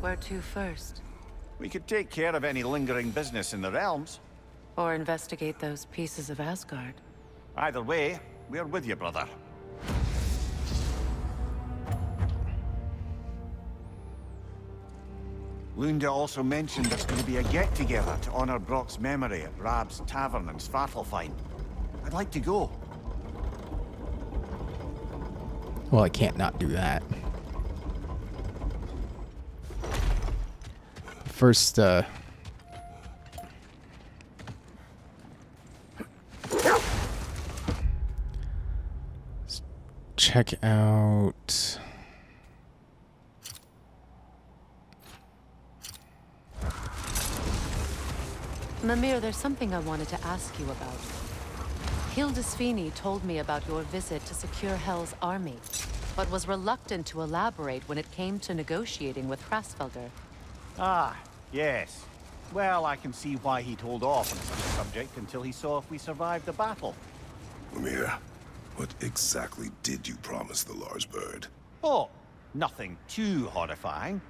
Where to first? We could take care of any lingering business in the realms. Or investigate those pieces of Asgard? Either way, we're with you, brother. Lunda also mentioned there's going to be a get-together to honor Brock's memory at Rab's Tavern in Svartalfheim. I'd like to go. Well, I can't not do that. First, let's check out... Mimir, there's something I wanted to ask you about. Hildisvini told me about your visit to secure Hel's army, but was reluctant to elaborate when it came to negotiating with Hrasfelder. Ah, yes. Well, I can see why he'd hold off on such a subject until he saw if we survived the battle. Mimir, what exactly did you promise the large bird? Oh, nothing too horrifying.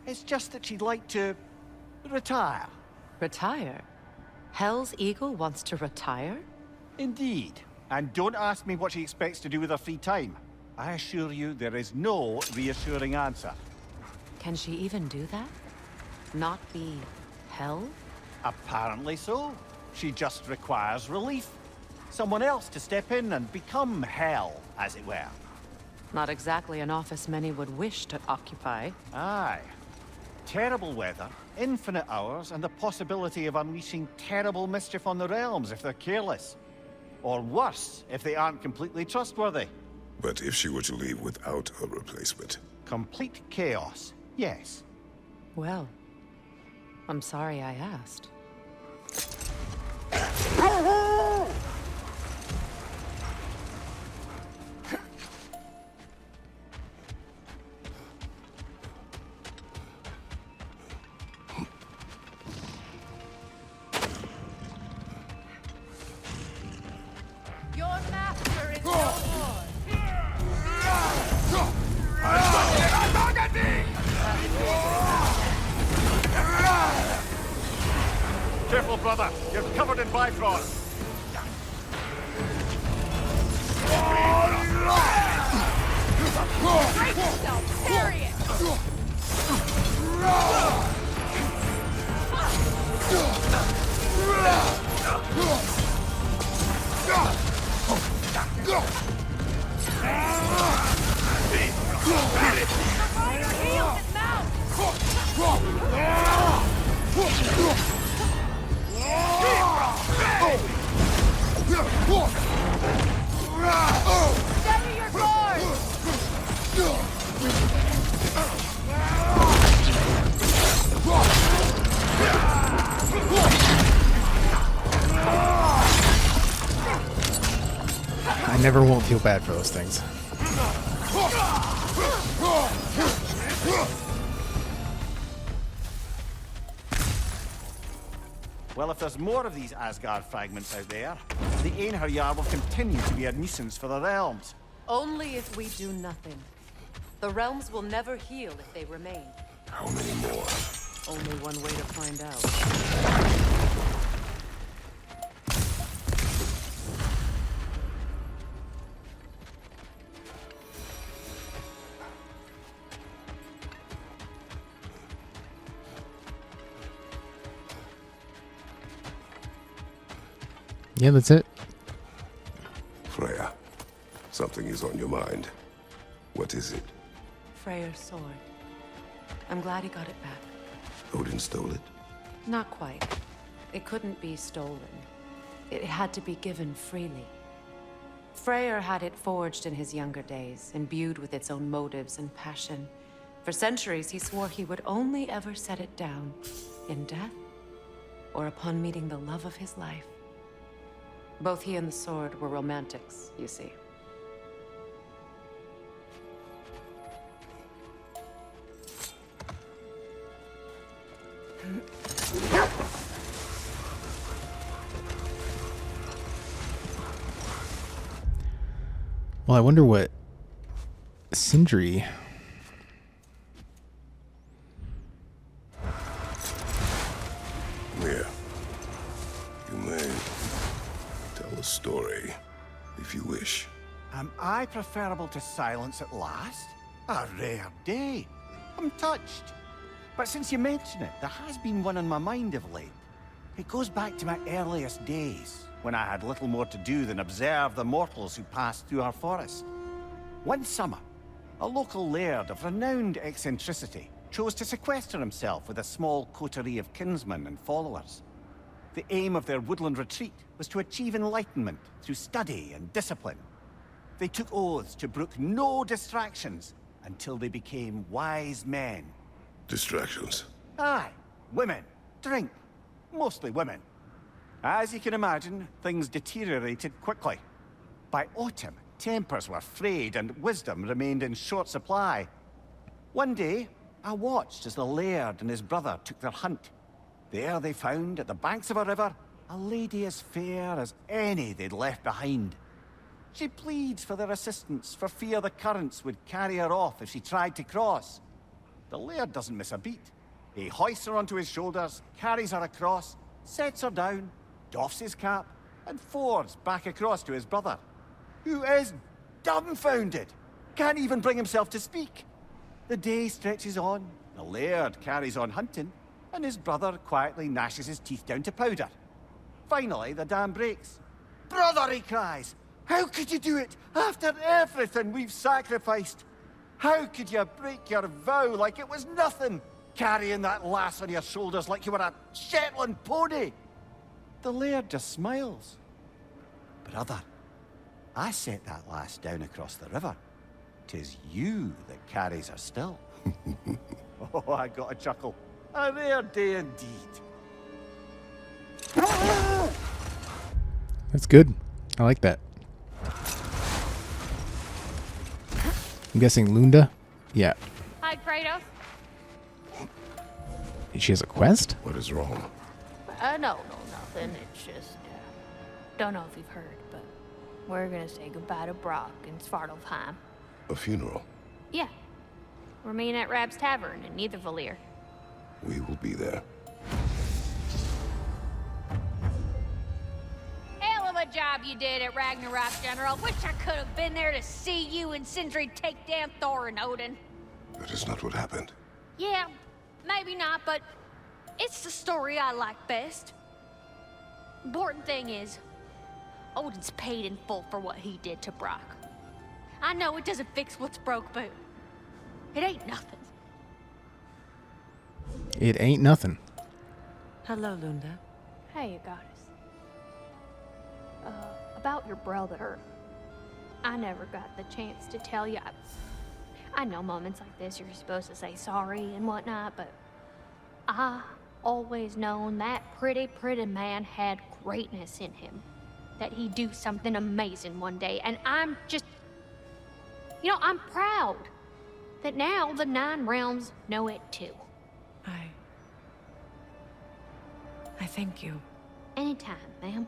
It's just that she'd like to... retire. Retire? Hel's eagle wants to retire? Indeed. And don't ask me what she expects to do with her free time. I assure you there is no reassuring answer. Can she even do that? Not be Hel? Apparently so. She just requires relief. Someone else to step in and become Hel, as it were. Not exactly an office many would wish to occupy. Aye. Terrible weather, infinite hours, and the possibility of unleashing terrible mischief on the realms if they're careless. Or worse, if they aren't completely trustworthy. But if she were to leave without a replacement? Complete chaos, yes. Well, I'm sorry I asked. Careful, brother. You're covered in Bifrost. Brace yourself! Carry it! Your heels and Steady your guard! I never won't feel bad for those things. Well, if there's more of these Asgard fragments out there, the Einherjar will continue to be a nuisance for the realms. Only if we do nothing. The realms will never heal if they remain. How many more? Only one way to find out. Yeah, that's it. Freya, something is on your mind. What is it? Freyr's sword. I'm glad he got it back. Odin stole it? Not quite. It couldn't be stolen. It had to be given freely. Freyr had it forged in his younger days, imbued with its own motives and passion. For centuries, he swore he would only ever set it down in death or upon meeting the love of his life. Both he and the sword were romantics, you see. Well, I wonder what Sindri preferable to silence at last? A rare day. I'm touched. But since you mention it, there has been one on my mind of late. It goes back to my earliest days, when I had little more to do than observe the mortals who passed through our forest. One summer, a local laird of renowned eccentricity chose to sequester himself with a small coterie of kinsmen and followers. The aim of their woodland retreat was to achieve enlightenment through study and discipline. They took oaths to brook no distractions until they became wise men. Distractions. Aye, women, drink, mostly women. As you can imagine, things deteriorated quickly. By autumn, tempers were frayed and wisdom remained in short supply. One day, I watched as the laird and his brother took their hunt. There they found, at the banks of a river, a lady as fair as any they'd left behind. She pleads for their assistance for fear the currents would carry her off if she tried to cross. The laird doesn't miss a beat. He hoists her onto his shoulders, carries her across, sets her down, doffs his cap, and fords back across to his brother, who is dumbfounded, can't even bring himself to speak. The day stretches on, the laird carries on hunting, and his brother quietly gnashes his teeth down to powder. Finally, the dam breaks. "Brother," he cries, "how could you do it after everything we've sacrificed? How could you break your vow like it was nothing, carrying that lass on your shoulders like you were a Shetland pony?" The laird just smiles. "Brother, I set that lass down across the river. 'Tis you that carries her still." Oh, I got a chuckle. A rare day indeed. That's good. I like that. I'm guessing Lunda? Yeah. Hi, Kratos. She has a quest? What is wrong? No, nothing. It's just, don't know if you've heard, but we're gonna say goodbye to Brock in Svartalfheim. A funeral. Yeah. We're meeting at Rab's Tavern in Nethervalir. We will be there. Hell of a job you did at Ragnarok, General. Wish I could have been there to see you and Sindri take down Thor and Odin. That is not what happened. Yeah, maybe not, but it's the story I like best. Important thing is, Odin's paid in full for what he did to Brock. I know it doesn't fix what's broke, but it ain't nothing. It ain't nothing. Hello, Lunda. Hey, goddess. About your brother. I never got the chance to tell you. I know moments like this you're supposed to say sorry and whatnot, but I always known that pretty man had greatness in him. That he'd do something amazing one day, and I'm just... You know, I'm proud that now the Nine Realms know it too. I thank you. Anytime, ma'am.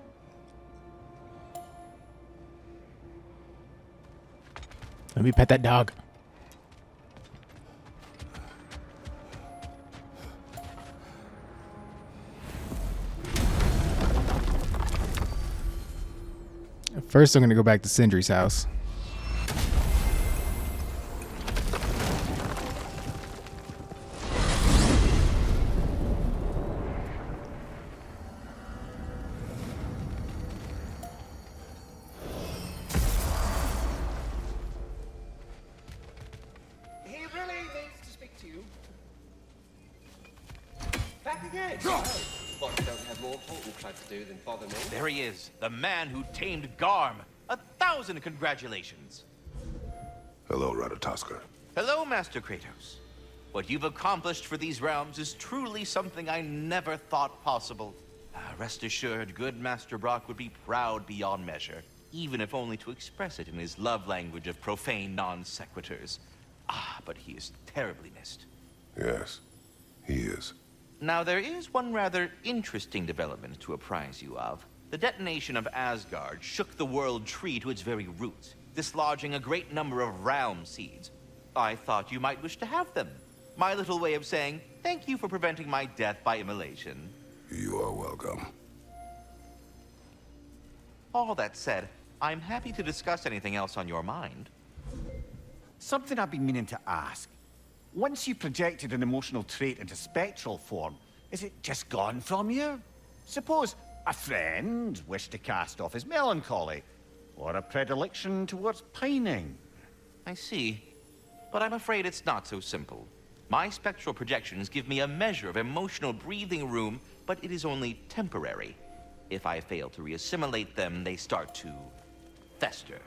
Let me pet that dog. First, I'm going to go back to Sindri's house. He really needs to speak to you. Back again. What, you don't have more important crap to do than bother me? There he is, the man who tamed Garm. 1,000 congratulations. Hello, Ratatoskr. Hello, Master Kratos. What you've accomplished for these realms is truly something I never thought possible. Rest assured, good Master Brock would be proud beyond measure, even if only to express it in his love language of profane non-sequiturs. But he is terribly missed. Yes, he is. Now, there is one rather interesting development to apprise you of. The detonation of Asgard shook the world tree to its very roots, dislodging a great number of realm seeds. I thought you might wish to have them. My little way of saying, thank you for preventing my death by immolation. You are welcome. All that said, I'm happy to discuss anything else on your mind. Something I've been meaning to ask. Once you projected an emotional trait into spectral form, is it just gone from you? Suppose a friend wished to cast off his melancholy, or a predilection towards pining. I see. But I'm afraid it's not so simple. My spectral projections give me a measure of emotional breathing room, but it is only temporary. If I fail to reassimilate them, they start to fester.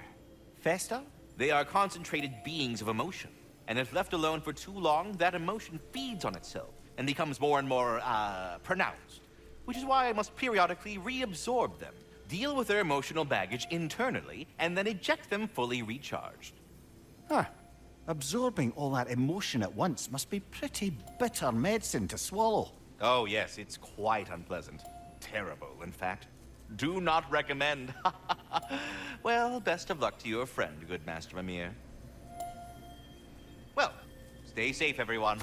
Fester? They are concentrated beings of emotion, and if left alone for too long, that emotion feeds on itself and becomes more and more, pronounced. Which is why I must periodically reabsorb them, deal with their emotional baggage internally, and then eject them fully recharged. Huh. Absorbing all that emotion at once must be pretty bitter medicine to swallow. Oh yes, it's quite unpleasant. Terrible, in fact. Do not recommend. Well, best of luck to your friend, good Master Mimir. Well, stay safe, everyone.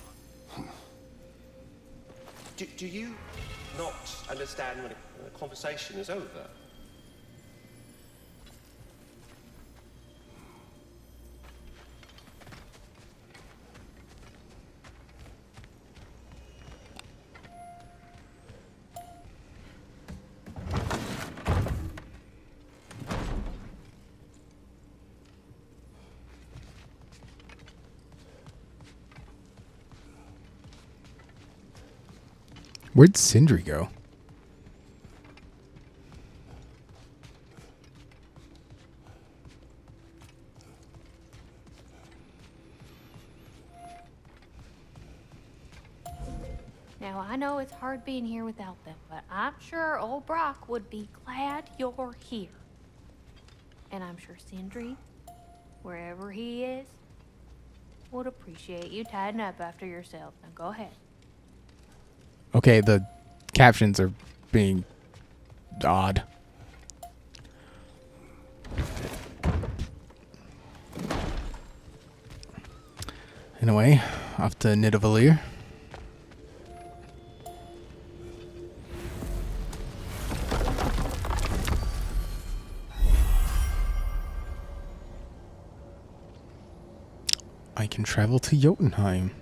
Do you not understand when a conversation is over? Where'd Sindri go? Now, I know it's hard being here without them, but I'm sure old Brock would be glad you're here. And I'm sure Sindri, wherever he is, would appreciate you tidying up after yourself. Now go ahead. Okay, the captions are being odd. Anyway, off to Nidavellir. I can travel to Jotunheim.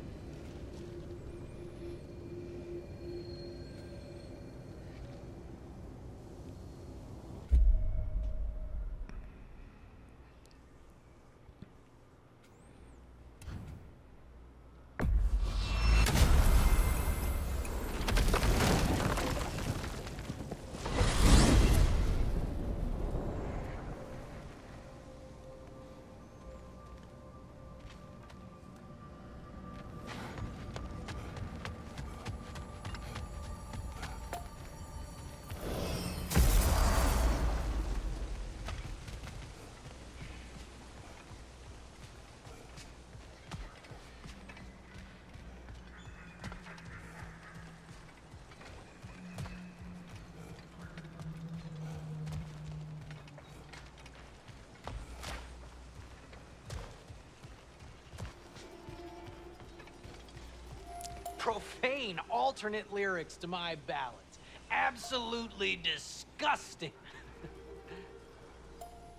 Profane alternate lyrics to my ballads. Absolutely disgusting.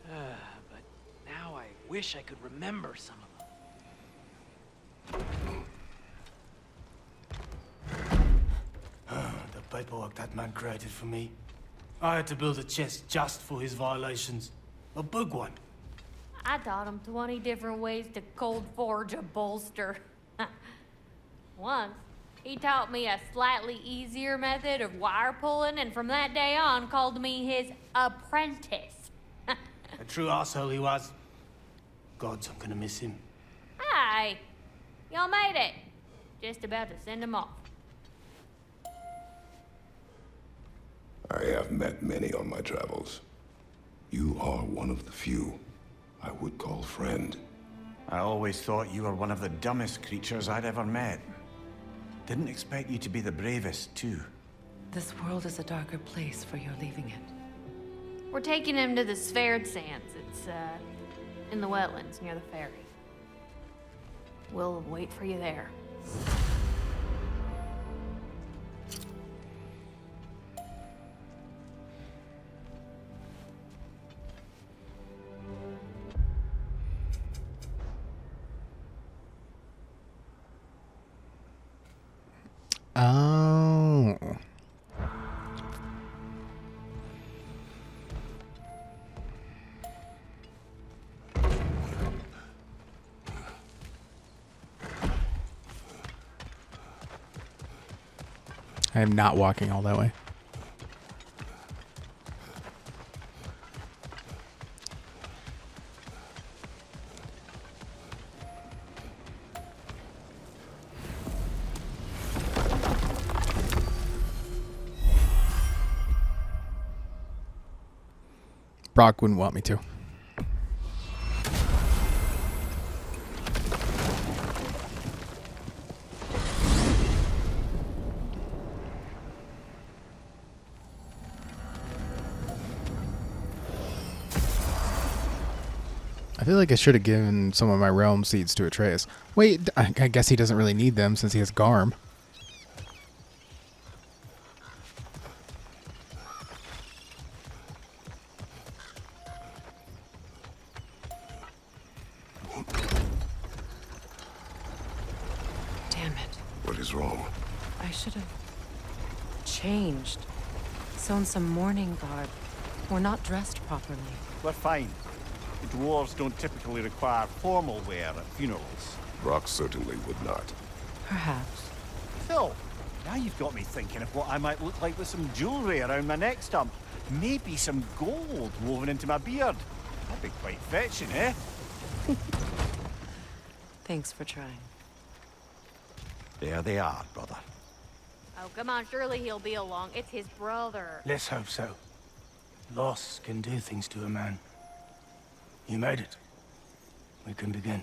But now I wish I could remember some of them. The paperwork that man created for me. I had to build a chest just for his violations. A big one. I taught him 20 different ways to cold forge a bolster. Once, he taught me a slightly easier method of wire pulling, and from that day on called me his apprentice. A true asshole he was. Gods, I'm gonna miss him. Hi, y'all made it. Just about to send him off. I have met many on my travels. You are one of the few I would call friend. I always thought you were one of the dumbest creatures I'd ever met. Didn't expect you to be the bravest, too. This world is a darker place for your leaving it. We're taking him to the Sverd Sands. It's, in the wetlands near the ferry. We'll wait for you there. Oh. I am not walking all that way. Brock wouldn't want me to. I feel like I should have given some of my realm seeds to Atreus. Wait, I guess he doesn't really need them since he has Garm. Damn it. What is wrong? I should have changed. Sewn some mourning garb. We're not dressed properly. We're fine. The dwarves don't typically require formal wear at funerals. Brock certainly would not. Perhaps. Phil, now you've got me thinking of what I might look like with some jewellery around my neck stump. Maybe some gold woven into my beard. That'd be quite fetching, eh? Thanks for trying. There they are, brother. Oh, come on, surely he'll be along. It's his brother. Let's hope so. Loss can do things to a man. You made it. We can begin.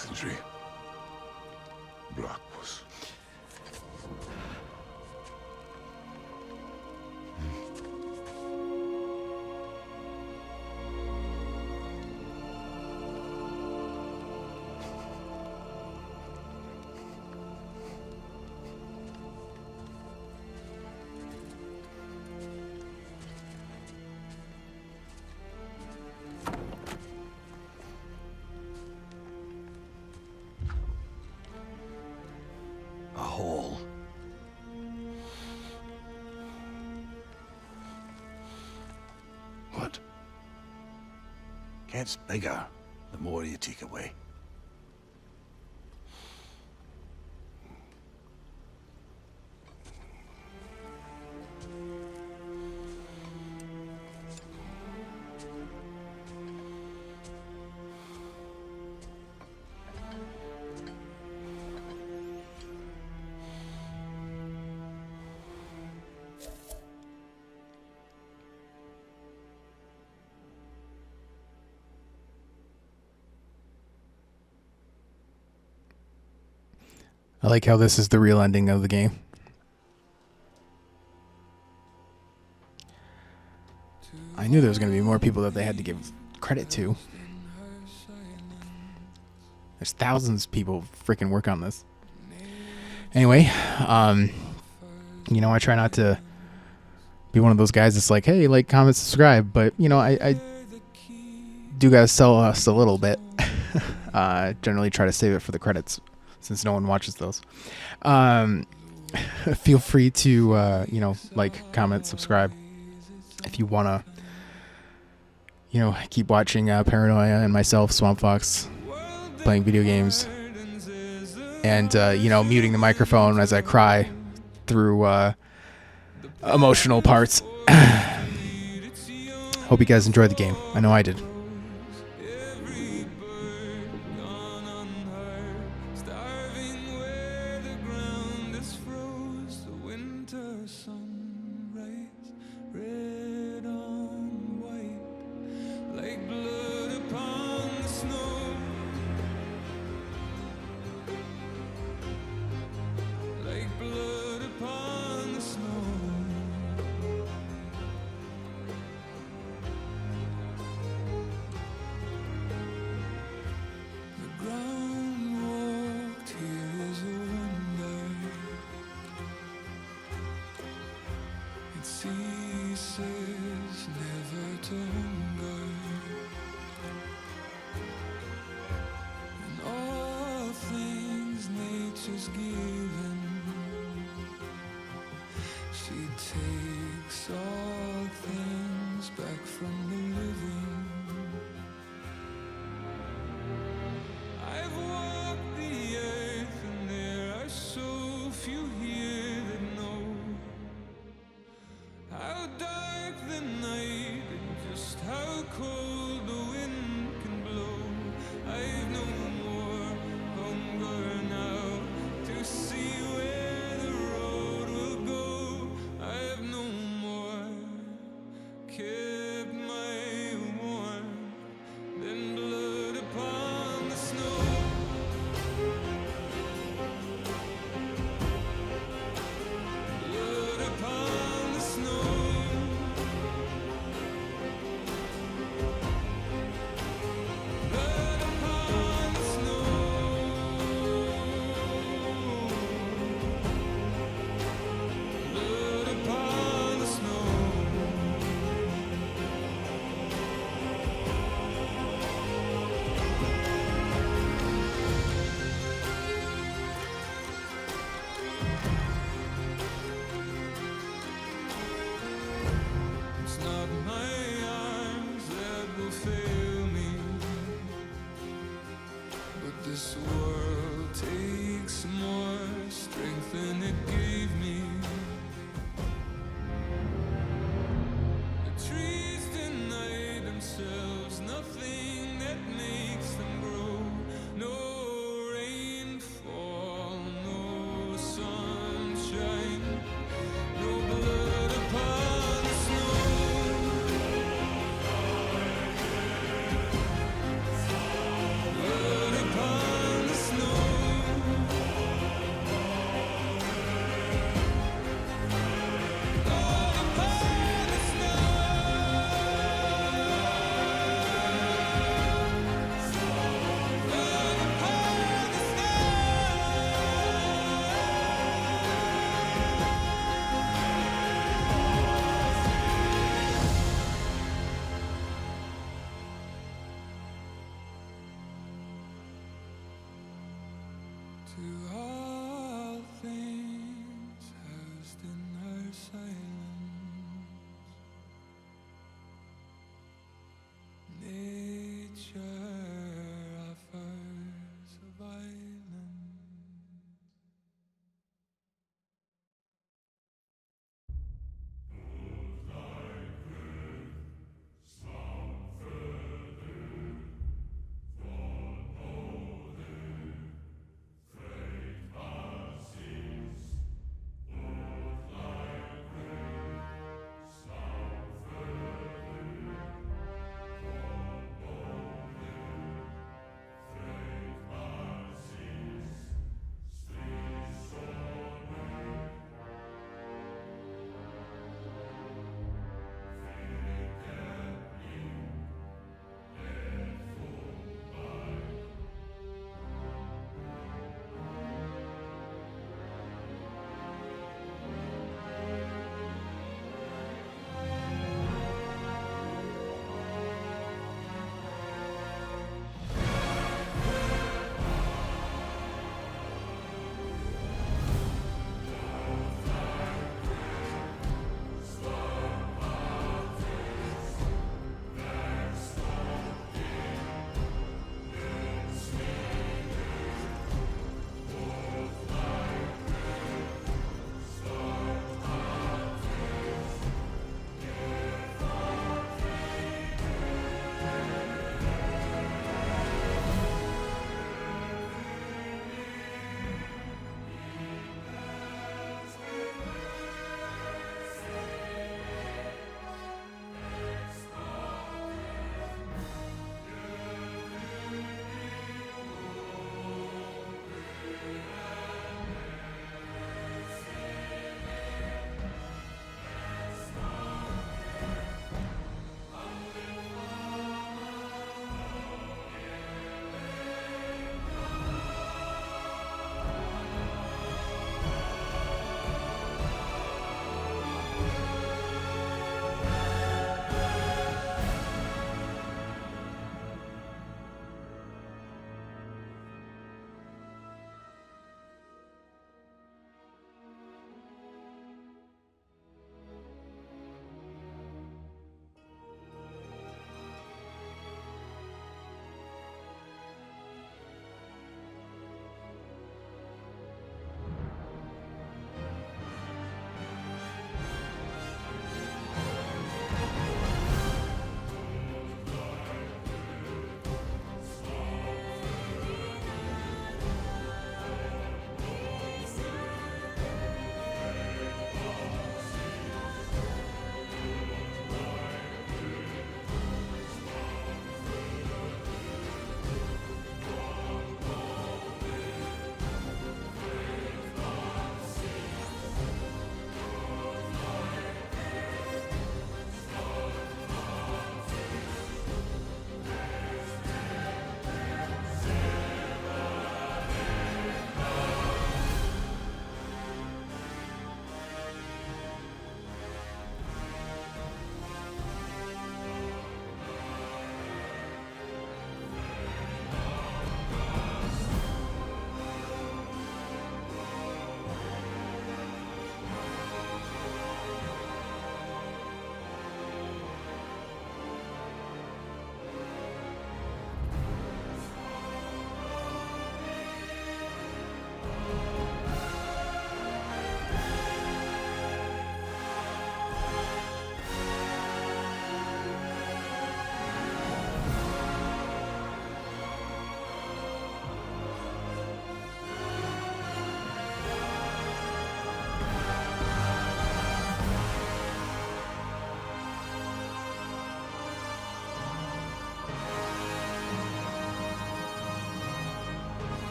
Sindri. Brock was... A hole. What? Gets bigger the more you take away. I like how this is the real ending of the game. I knew there was going to be more people that they had to give credit to. There's thousands of people freaking work on this. Anyway, you know, I try not to be one of those guys that's like, hey, like, comment, subscribe. But, you know, I do got to sell us a little bit. Generally try to save it for the credits, since no one watches those. Feel free to, you know, like, comment, subscribe if you want to, you know, keep watching Paranoia and myself, Swamp Fox, playing video games, and, you know, muting the microphone as I cry through emotional parts. Hope you guys enjoyed the game. I know I did. Kept my warm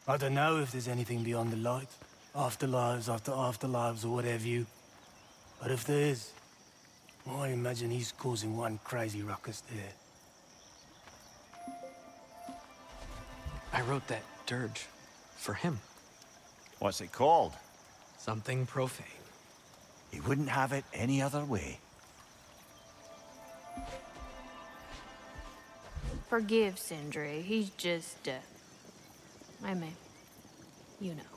I don't know if there's anything beyond the light. Afterlives after afterlives or whatever you. But if there is, I imagine he's causing one crazy ruckus there. I wrote that dirge for him. What's it called? Something profane. He wouldn't have it any other way. Forgive Sindri. He's just, I mean, you know.